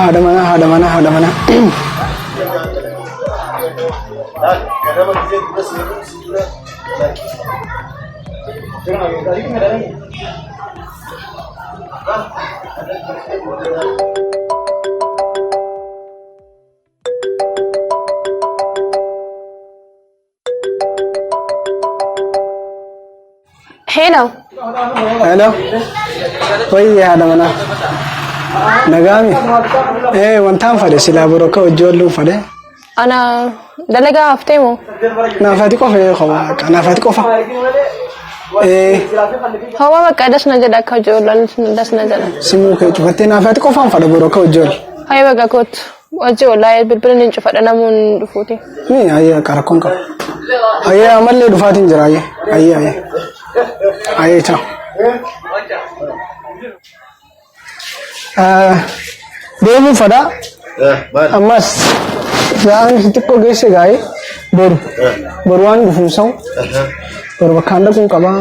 هذا منا Hello. Hello. Wai hada mana. Nagami. Wantan fade sila buraka ojollu fade. أنا دلقة أفتيمو. نافاتي كوفي خوا. نافاتي كوفا. هو بقى دسنا جدا كجول دسنا جدا. سمو كيتفتي نافاتي كوفا فده buraka ojol. هاي بقى كوت وجول لا بالبرنين شوف أنا من دفوتي. هي كاركونكا. هي عمل دفاتين جراي. هي تام. Deemu fada. Ammas jaan sitikko geesse gaay boruwan gufumsaw bakanda kun qaba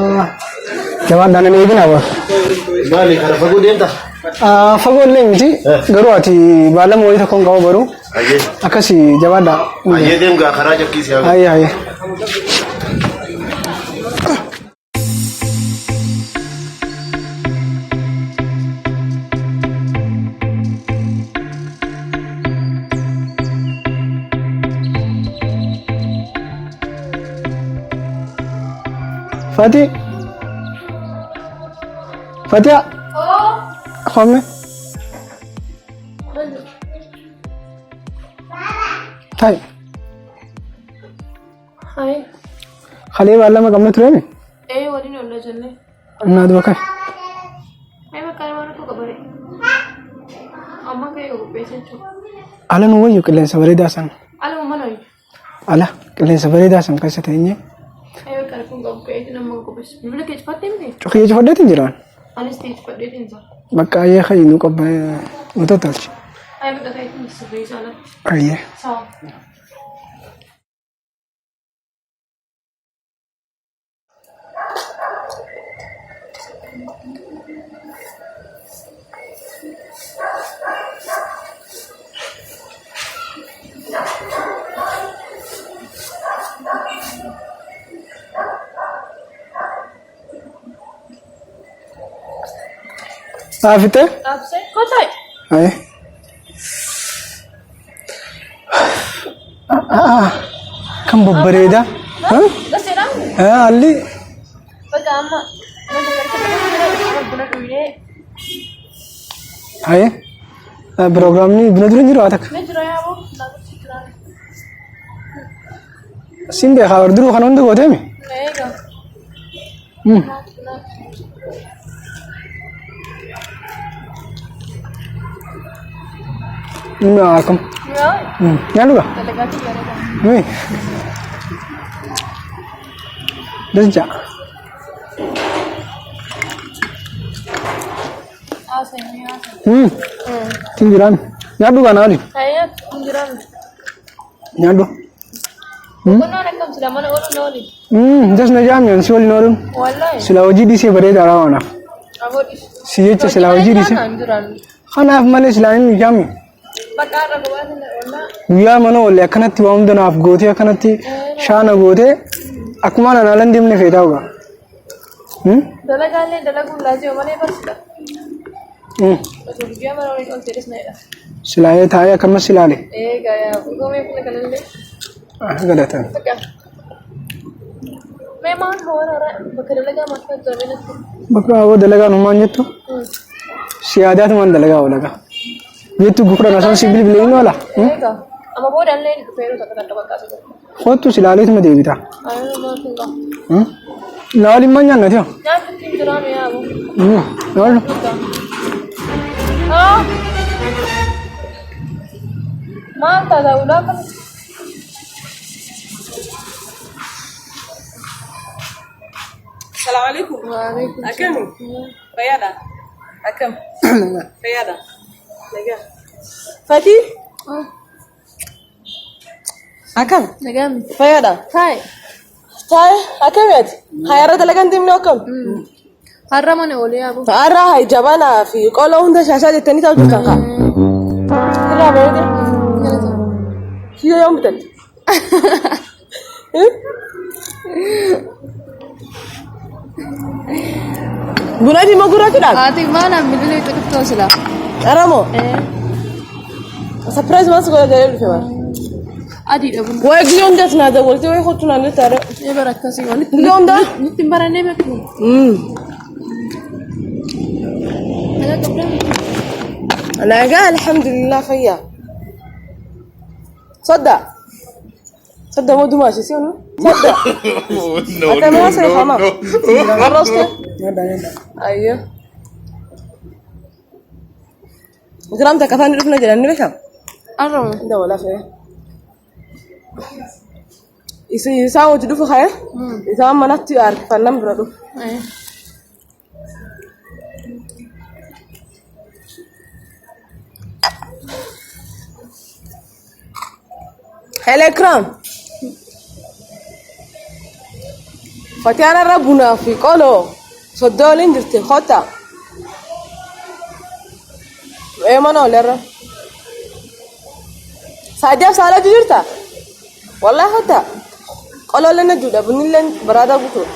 jawaan danan eegina ba mali kana fago deemta fago lemti garu ati balam wayita kon qaba boru akasi jawaada ayee deem ga khara jakkiis yaa ay Fatih, Fatih, kamu? Hai. Hai. Kali wala kamu tuh ni? Wali ni udah jalan. Nada bakal. Bakal mana tu kabar? Amma kayak aku pesen tu. Ala nuwa yuk kalian sabari dasan. Ala mana ni? Ala kalian sabari dasan kasih tanya. Bakal pun kau kayak nama aku pesen. Bila kayak cepat ni? Coklat cepat dia tinjiran. Anis cepat dia tinjau. Maka ayah kaya nu kabay untuk touch. Bakal kayak ni sebagai sana. Ayah. Sawa. Afite? Afse? Kotai? Ay. Kan babbareda? Gaserang? Ali. Pagama. Ay. Program ni benar-benar jiru atak. Menjuraya aku. Simbe khawar dulu kan untuk hotel ni. Ega. Akum. Ya. Nyalu ka? Delegasi ya. Ni. Desja. Asenya. Tinjiran. Nyadu ka nari? Saya tinjiran. Nyadu. Kono nakam sila mana orang nori. Just na jam yan siwal norun. Wallahi. Sila waji di si bare dara wana. Abo. Siye sila waji di si. Khana male sila ni jam. Bakara gawaan na wala. Wiya mano le kanati wa umdana af gote kanati shana gote akmana nalan dimne feda hoga. Dalagale dalagu lazi omane basla. Betul dia mana orang yang serius naik dah. Sila ye thaya kama sila le. Gaya. Kau memang kenal le. Galata. Memang orang bakal dalaga makan zaman itu. Baka wo dalaga numan yetu. Siadat man dalaga olaga. Yetu gukra nasan sibil biling wala. Ega. Ama boleh online peru tak kata bakal saja. Foto sila le tu madevita. Ayo macam Lali man yan na thiyo. Jangan tinjiran ya aku. Lalo. Ah. Mata dah ulah kan. Assalamualaikum. Waalaikumsalam. Akam. Fayada. Akam. Fayada. Lega. Fatih. Akam. Negam. Fayada. Hai. Tay. Akam yat. Hayara dalagan timni akam. Harra mana boleh aku. Arra hay jabana fi qolo hunda shasha jettani taw jurtan ka. لا بيدي في يوم بتل بنادي ما قرأت لا Ati mana middle itu kita sila. أرامو سبرايز ما سقول ده يبي فيها Adi dah pun. ويجي يوم ده تنادى قلت له يخوت تنادى ترى Ya berat kasih. اليوم ده Ni timbaran ni macam. Ada keberapa? أنا قال الحمد لله خيا صدق صدق مو دماشي سيونه صدق أنت ما سوي حمام عرفته أيوه كلامتك كفاني رفنا جلنا بكم Arrow. ده ولا خير يساوي تدوف خير يساوي مناطق أرك فنم بردو Eh. هلا إكرام فتيانا ربنا في قولو صدقوا درتي خطأ إيه ما نقول لره ساعدي أفصل جرتا والله خطأ قالوا لنا جودا بني لين برادا بطول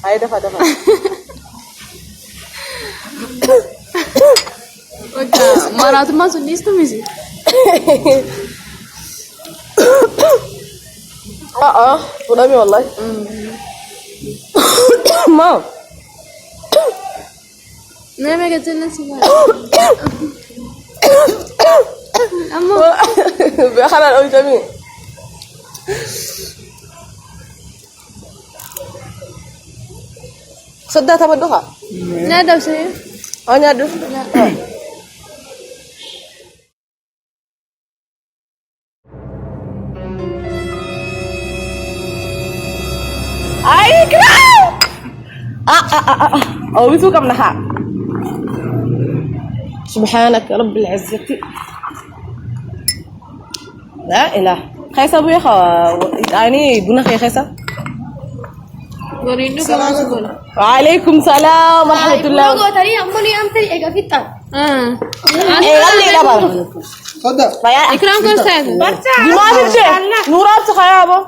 هاي دفع Okay. Marah tu masuk list tu mesti. ونامي والله ما Nama kecil nasi. Amma. بخلال أول جميل صدق تبدوها Nada saya. أنا أدري أي كلام أو بيسوق منها سبحانك رب العزة لا إله خيسة أبويا يعني بنا خيسة Gorindu kalau masuk. وعليكم السلام ورحمة الله tadi ambo ni am tadi ega fitan. غلي دبر Ikram kau saya. دماغ الشيء نورات خيابه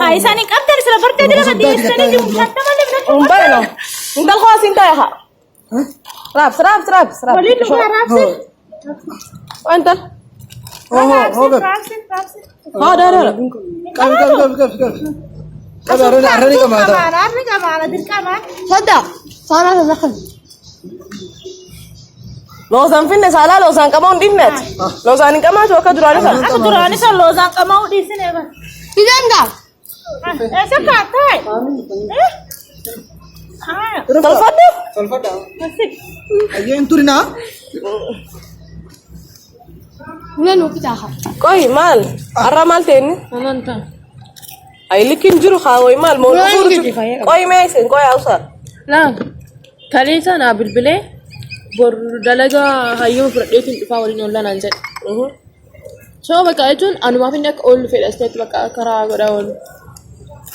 Hai sani kam tadi sila berte dila ka di sani di mushatta male bna. ومبينه انت الخواص انت يا خا رابس Wali tu rapsin. وانت Rapsin. هذا لا أرني كم هذا Arni ka mala dir ka ma. صدق صار دخل لو سان فين سالا لو سان كمان دينت لو سان كمان تو كدر على سان Aku durani sa lozan ka mau di sini ba. تيجان دا Esa ka tai. تلفد أيام تورينا Bulan waktu cakap. كوي مال أرى مال تاني Nonton. أي لكن جرو خاوي مال مو كوي ميسن كوي أوصل Lah. Kali sana berbeli. Berdalaga hayu berdektin favorit nollan anjat. So maka itu anu maafin dak all fail estate maka kara godaun.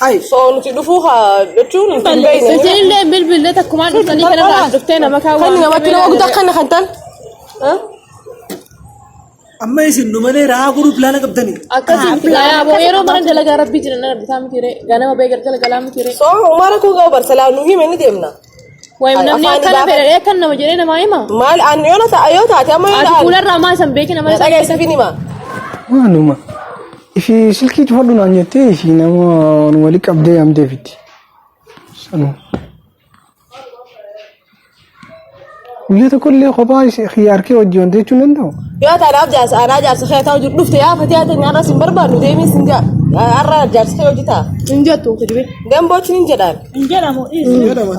هاي so نتي دفوها لتشون نتبين Jadi bil tak kuman tadi kan dah dokter nama kau. خلني ما تنا وقت خلني خنتن ها أما يسنو مني راها كرو بلانا كبدني Akan ya abo ero mana dalaga rabbi jirana rabbi sam kire gana ma begar kala kalam kire. so عمرك هو برسلا نوهي من ديمنا Wai namni kan bere kan nama jere nama ima. مال أن يونا سأيوتا تأمل Adi kular nama sampai ke nama saya سفيني ما waanuma ifi silkiitu fadhunaan jettee ifi nama wali qabdee amdee fitti sanu guyyaa tokkollee kophaa khiyaarkee wajji wanta jechuun danda'u yoo taanaaf jaarsa aanaa jaarsa kee ta'u jiru dhufte yaa fatee ati nyaata sin barbaadu deemee sin jaa har'a jaarsa kee hojii ta'a Injatu kedibe. deemboochi nin jedhaan Injera mo is.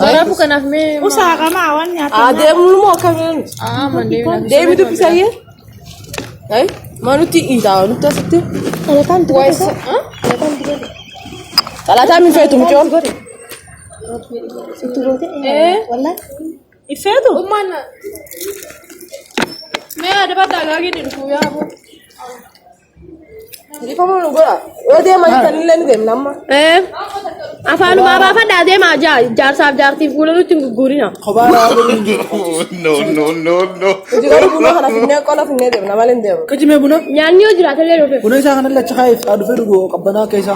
Arabu kanaf me. Usaha ka ma awan ya. deemnu moo akkamiin Mandi. deemi dubbisayyee ay manutti iitaa nutti asitti Kan tu guys. salaataa min feetu mucoon Wala. Ifeetu. Mana? Me ada pada lagi di ruku ya aku. Jadi kamu nunggu lah. Yo dia masih tadi lain game nama. Afaan ma ba fadha deema jaarsaaf jaartiif fuulalutti gurgurina. Kophaa dhaabuu hin jiru. No. Jiru buna kana finne qola finne deemna malee hin deemu. Qajimee buna. Nyaanni yoo jiraate illee dhufe. Buna isaa kana lacha kaayee fudhaa dhufee dhugu qabbanaa keessa.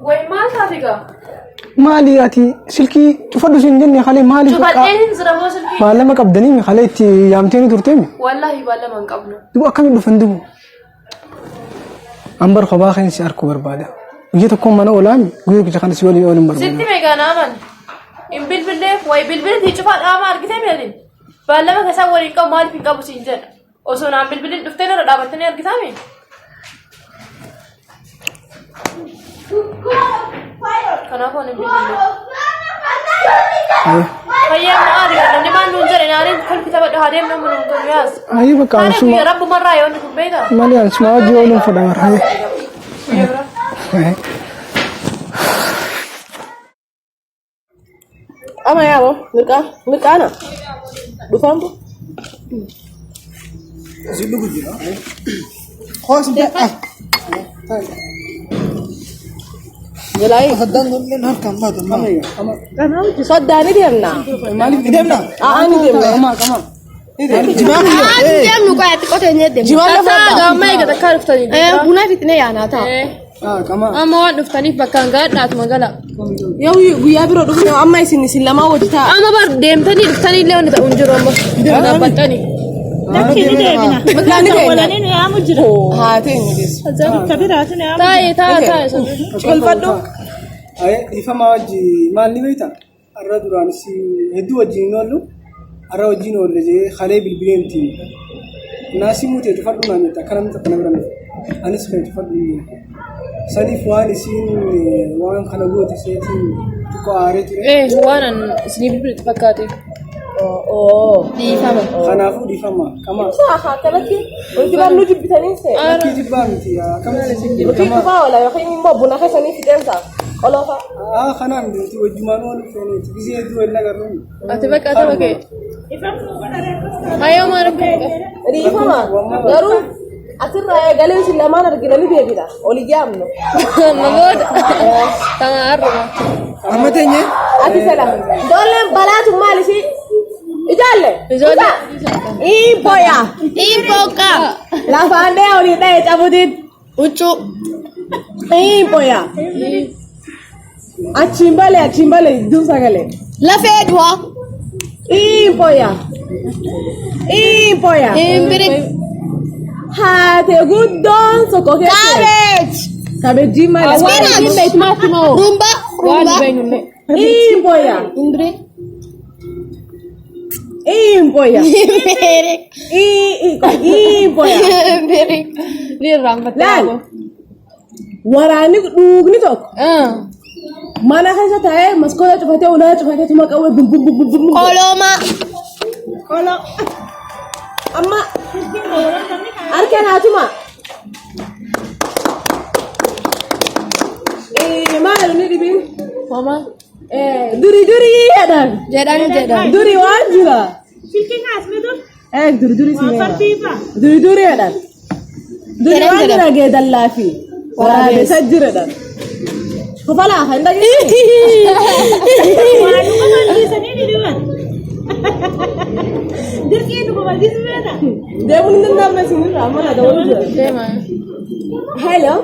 Wayi maal taate gaa? Maali ati silkii cufadhu sin jenne khalee maali Cufadheen sira moo silkii? baalama qabdanii khalee itti yaamtee turteemi Wallahi baalama hin qabnu. duba akkamiin dhufan dubu ambar khobaa kan si arku barbaada guyyaa tokko mana olaami guyyaa kicha kan si wali oolin barbaada Sitti meeqa naaman? In bilbilee wayi bilbilii cufaadhaa ma argitee meelin? Baalama keessaa waliin qabu maaliif hin qabu siin jedha. Osoo naan bilbiliin dhuftee irra dhaabattanii argitaami? Kanaafuu ani bilbilee. Fayyaa maali namni maan nuun jedhe naaniin kolfi taphadha hadeem nama nuun tolu yaas. ayi bakka ansuma Rabbu marraa yoo nuti beeka. mali ansuma wajji oolin fadha marhaye Ama yaabo mirqaana dhufaantu. Isin dhugu jira. Hoos baa. Jalai. Haddaan tolleen harkaan baatan maal? Soddaani deemna. Maaliif ni deemna? Ni deemna. Kama. Jimaan Deemnu qoyaatti qoteenyee deemna. Jimaan lafa Gaammaa eegata akka dhuftanii. Buna fitnee yaanaa ta'a. kama. Amma waan dhuftaniif bakka hin gaadhaatu magala. Yoo guyyaa biroo dhufne amma isin lamaa wajji ta'a. Amma bar deemtanii dhuftanii illee wanti ta'u hin jiru amma. Dhaabbattanii. Lakkini deebina. Maqaan keenya. Walanii nu yaamu jira. Haa ta'e ni deessu. Kabiraatu nu yaamu. Taa'e. Kolfadhu. ayi ifama wajji maal ni beekta arra duraan si hedduu wajjin oollu arra wajjin oolle jee khalee bilbileenti naasi mutee cufadhu naan jetta akkana mita kana biran anis kan cufadhu saniif waan isiin waan kana goote seetiin xiqqoo aaree ture Waan an isinii bilbilatti fakkaate. Dhiifama. kanaafuu dhiifama kama Haa kanatti wanti waan nu jibbitanii se'e. lakkii jibbaa miti akkamitti Nuti dhufaa oola yookiin immoo buna keessanii fideensa. Oloofa. kanaan miti wajjumaan waan dhufeeniiti gisee hedduu wal nagarruun Ati bakka ati bakkee. Hayyoo maal akka Dhiifama. Garuu asirraa eegalee isin lamaan arginanii deebina. Oli jaamnu. Namoota. Kana har'uma. Amma teenye. Ati sala. Ijoolleen balaatu maalisi? Ijoollee. Ijoollee. Iiboya. Iibooqa. Lafaan dhee olii dhee cabutiin. Huccuu. Iiboya. Achiin balee iddoon sagalee. Lafee du'a. Iiboya. Imbiri. Haate guddoon tokko keessa. Cabbage. Kabeejii malee. Spinach. Rumba. Iiboya. Imbiri. Iiboya. Imbiri. Iiboya. Imbiri. Dirama Laal. Waraanni dhuugni tokko. Mana keessa taa'ee maskoota cufatee ulaa cufatee tuma qawwee bum. Koloma. Kolo. Amma harka naatuma. Maal ni dhibin? Mama. Duri jedhan. Jedhan. Duri waan jira. Silkiin asmitu. Duri si. Fartiifa. Duri jedhan. Duri waan jira geedallaa fi waraabessa jiradhan. Kofalaa kan dhageessu. Waanuma mallisanii ni dhiban. Dirqii dhugu mallisu beena. Deemuun hin danda'amne sinirraa mana ta'uu jira. Deema. Hello.